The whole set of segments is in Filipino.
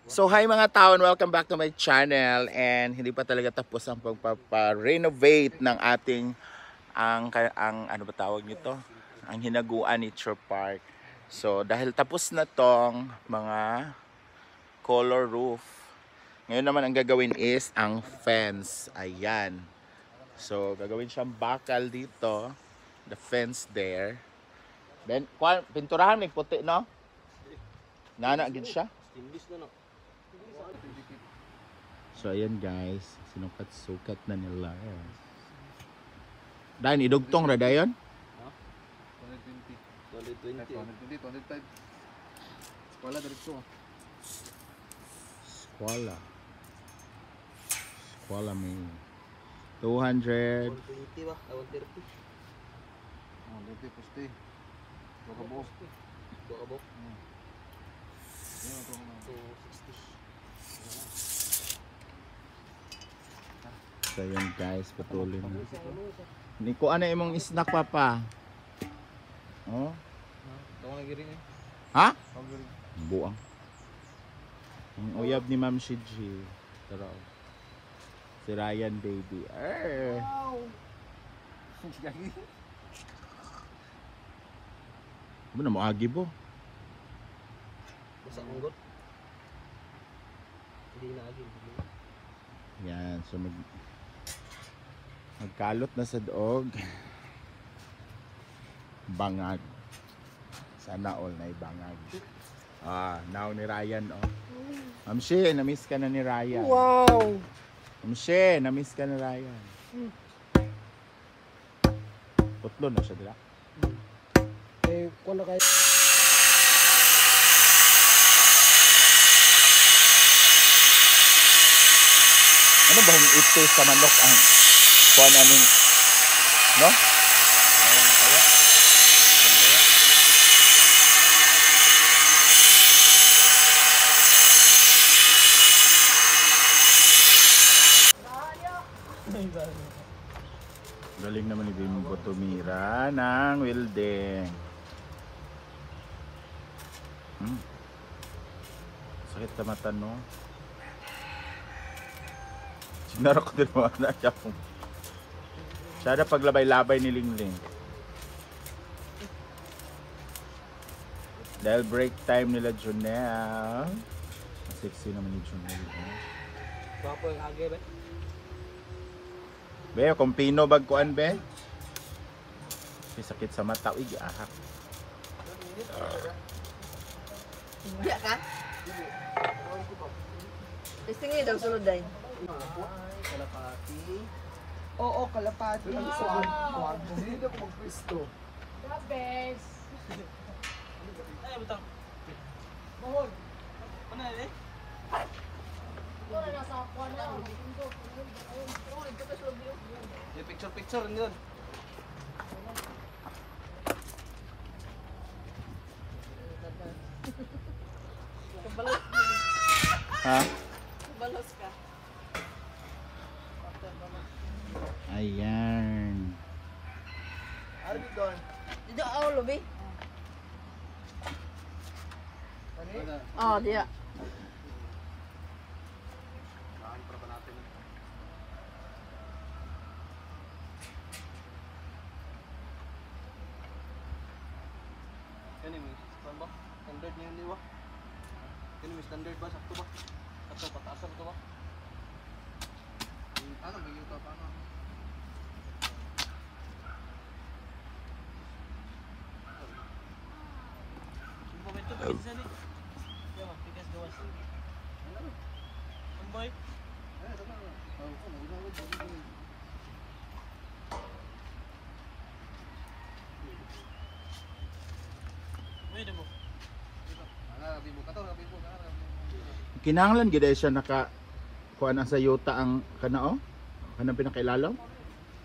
So hi mga taon, welcome back to my channel. And hindi pa talaga tapos ang pagpapa-renovate ng ating ang ano ba tawag nito? Ang Hinaguan Nature Park. So dahil tapos na tong mga color roof, ngayon naman ang gagawin is ang fence. Ayan. So gagawin siyang bakal dito. The fence there. Then, pinturahan may puti, no? Nana gid siya. So ayan guys, sinukat-sukat na nila. Dahil idugtong ra dayon? 220. 225. Eskwela diretso. Skwala may 200. 120 ba? 130. Oh, dito poste. Bakabok. Bakabok. Yan to. 260. So ayan guys, patuloy na. Ni ko ano imong snack papa? Oh, Tawag na giring eh. ha? Tawag giring. Buang. Ang uyab ni Ma'am Shiji. Tara. Si Ryan baby. Wow! Ano na mo agi bo? Basta unggot. Hindi na agin. Yan, so magkalot na sa doog. Bangag. Sana all na ibangag. Now ni Ryan, oh. Mamshi, na-miss ka na ni Ryan. Wow! Mamshi, na-miss ka na Ryan. Putlo na siya, dila. Eh, kung na kayo... Ano ba yung ito sa manok ang kuha namin, no? Ayaw na kaya. Galing naman ni Bimbo tumira ng welding. Sakit sa mata, no? Sinara ko din mga na siya. Siya na paglabay-labay ni Lingling. Dahil break time nila Junel. Sexy naman ni Junel. Papo yung agi ba? Be, kung pino bagkuan be. May sakit sa mata. Uy, ahak. Hindi ka? Testing niyo daw sunod din. Kalapati. Oo, kalapati. Hindi ako magpwesto. The best. Ay, butang. Mahol. Ano yan eh? Ito na nasa ako na. Yung picture yun. Kabalos. Ha? Kabalos ka. Ayan. Arby doon. Dito ako, Lubi. Ano? Oh, diya. Saan para pa natin? Yan yung saan ba? Standard niya hindi ba? Yan yung standard ba? Sakto ba? Sakto, pataasan ito ba? Ano ba yung paano? Kinahanglan gid siya naka kuha na sa yuta ang kanao. Kanang pinakailalaw.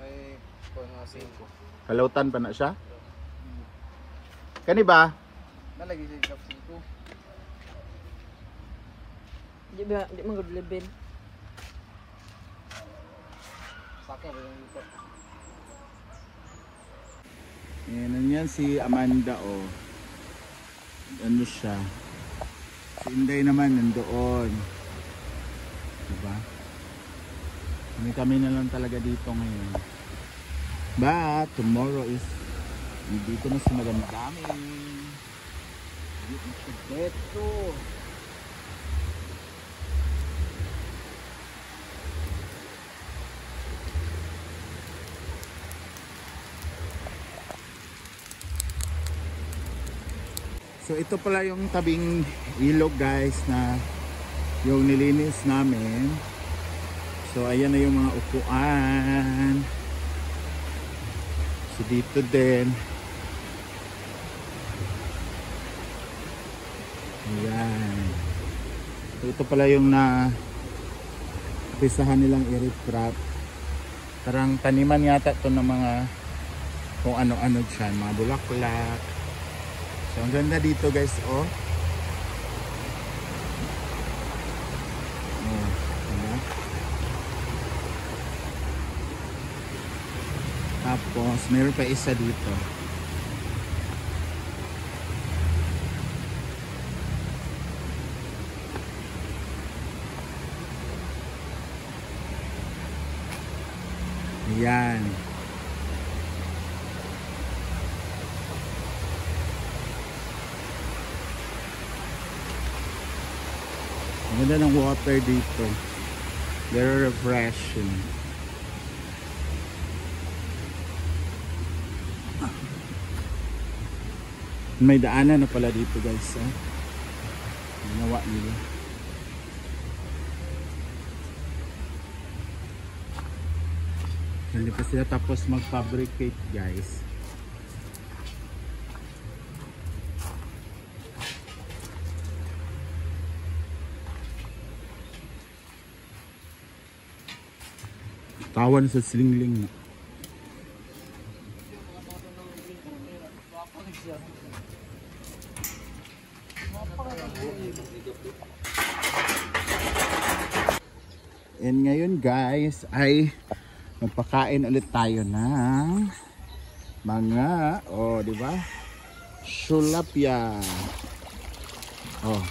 Ay, kung mga 5. Kalautan pa na siya. Kani ba? Nalagi siya yung top 5. Di man good level. Saka ba yung lupa? Yan si Amanda, oh. Ano siya? Si Inday naman nandoon. Diba? Kami na lang talaga dito ngayon. But tomorrow is dito na si Madam Dami. Dito na si Beto. So ito pala yung tabing ilog guys na yung nilinis namin. So ayan na yung mga upuan. So dito din. Ayan. So ito pala yung na pisahan nilang i-retrap. Parang taniman yata to ng mga kung ano-ano dyan. Mga bulaklak. So ang ganda dito guys, oh. Oh, ano? Tapos meron pa isa dito. Ayan. Ang ganda ng water dito. Very refreshing. May daanan na pala dito guys. Ginawa nila. Hindi pa sila tapos mag-fabricate guys. Tawan sa slingling na. And ngayon guys ay magpakain ulit tayo ng mga di ba? Shulapia. Oh.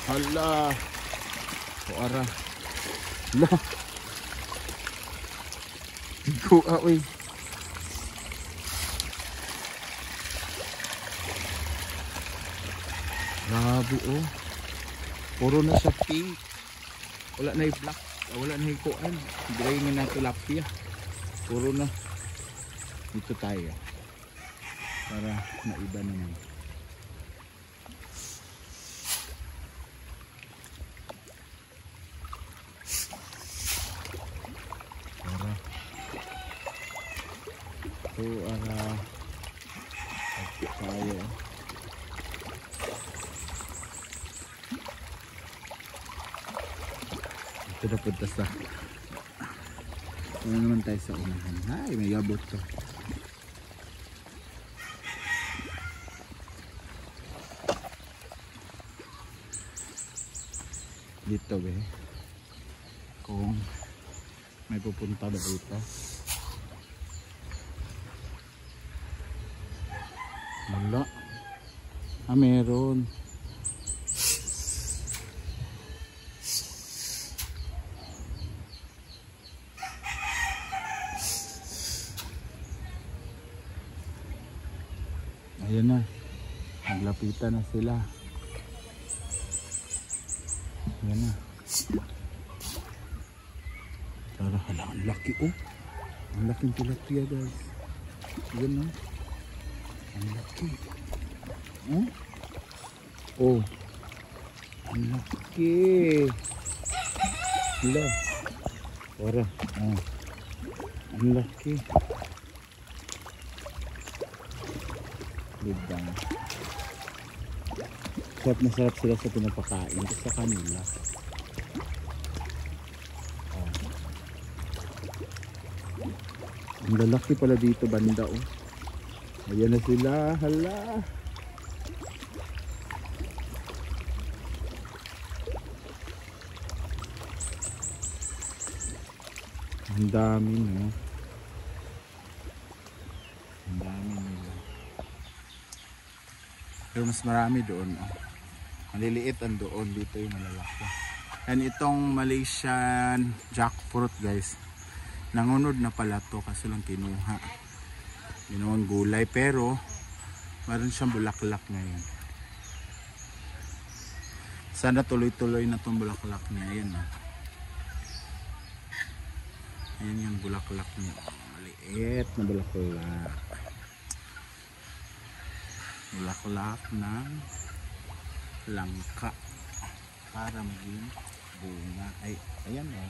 Hala. Ora. Hala. Go away. Grabe oh. Puro na sa pink. Wala na yung black. Wala na yung kuan. Dry na tilapia. Puro na. Dito tayo. Para maiba naman. So, tayo. Ito na punta sa ano naman tayo sa unahan. Ay, may gabot to. Dito be. Kung may pupunta ba dito. Wala. Meron. Ayan na. Naglapitan na sila. Ayan na. Tara, hala, ang laki oh. Ang laking tilapia guys. Ayan na. Ang laki. Oh. Ang laki. Hala. Tara. Ang laki. Lidang. Sarap na sarap sila sa pinapakain sa kanila. Ang lalaki pala dito banda oh. Ayan na sila. Hala. Ang dami no. Ang dami nila. Pero mas marami doon oh. Maliliit ang doon, dito yung malalaki. And itong Malaysian jackfruit guys, nangunod na pala to kasi lang kinuha. Ginawang gulay pero meron siyang bulaklak ngayon. Sana tuloy-tuloy na itong bulaklak niya. Ayan na. Ayan yung bulaklak niya. Maliit na bulaklak. Bulaklak ng langka para maging bunga. Ay, ayan o.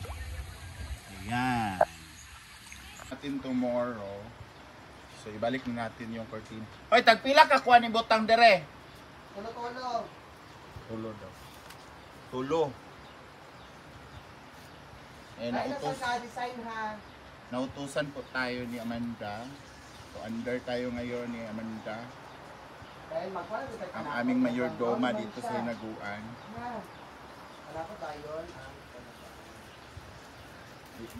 Ayan. Natin tomorrow. So, ibalik na natin yung curtain. Hoy, tagpila ka kuha ni butang dere. Tulo. Tulo daw. Tulo. Eh, Design ha. nautusan po tayo ni Amanda. So, under tayo ngayon ni Amanda. Dahil magpala Ang aming mayordoma dito sa hinaguan. Wala ko tayo.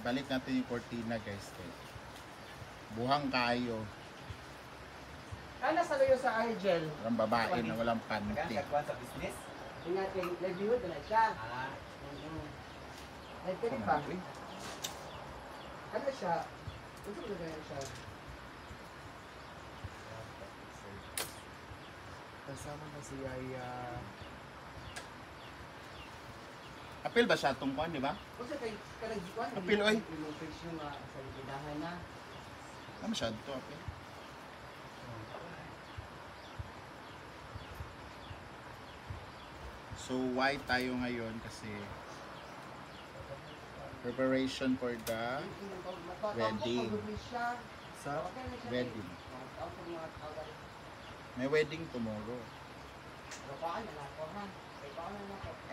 Balik natin yung cortina guys. Buhang kayo. Ano sa layo sa Argel? Walang babae na walang panty. Sa business? Ingat kay livelihood na siya. Ah. Ay, pwede ba? Ano siya? Ano siya? Kasama na si Yaya. Apil ba siya itong kuhan, di ba? Kasi kay Karagikuan, Apil, oy. yung face nyo nga sa lidahan na. Ano siya ito, apil? So, why tayo ngayon? Kasi preparation for the wedding. Sa? Wedding. May wedding tomorrow.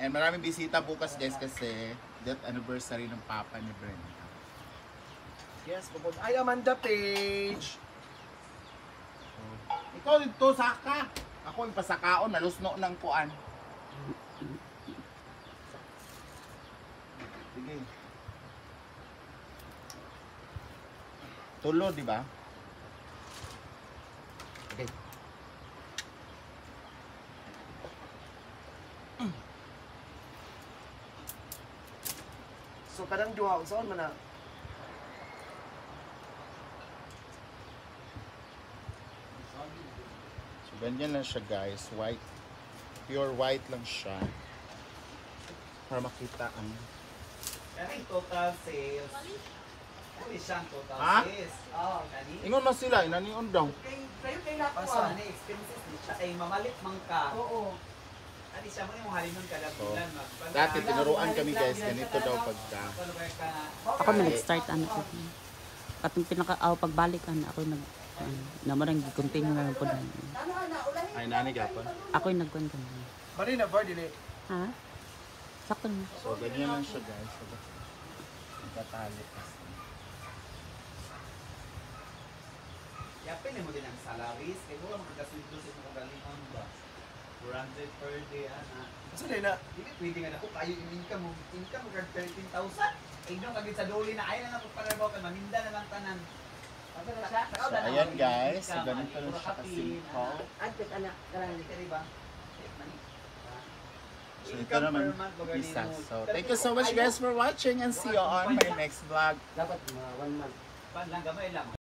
And maraming bisita bukas guys kasi death anniversary ng papa ni Brenda. Yes, bukod. Ay, Amanda Page! So, ikaw dito saka. Ako yung pasakaon, nalusno ng kuan. Sige. Tulo, di ba? Okay. So, kadang duha, saan man na? So, ganyan lang siya guys. White. Pure white lang siya. Para makita ang... Yan yung total sales. Ano siyang total Ha? sales? Oo, kani. Ingon man sila, inanion daw. Kayo kay Lato Paso, ni expenses ni siya kay mamalit man ka. Oo. Ani siya mo yung halinon kada bulan. Dati tinuruan kami guys, ganito daw pagka. Ako na nag-start ano ko. At yung pagbalik ako namarang gi-continue na lang po dahil. Ay, nani gapon. Ako yung nagkuhan ka. Bari na, bar, dili. Ha? Sakto na. So, ganyan lang siya guys. So, nagkatali kasi. Yapin mo din ang salaries. Kaya mo lang magkasulit-sulit sa mga galingon ba? 400 per day, ana. Kasi na, Hindi pwede nga na ko kayo yung income mo. Income mo 13,000. Eh, nung kagit sa doli na ayaw na lang pagparabaw ka. Maminda na lang tanan. ano na siya? So, ayan guys. So, ganito lang siya ka-simple. Antik, anak. Karang ka diba? So, ito naman isa. So, thank you so much guys for watching and see you on my next vlog. Dapat 1 month. Pan lang gamay lang.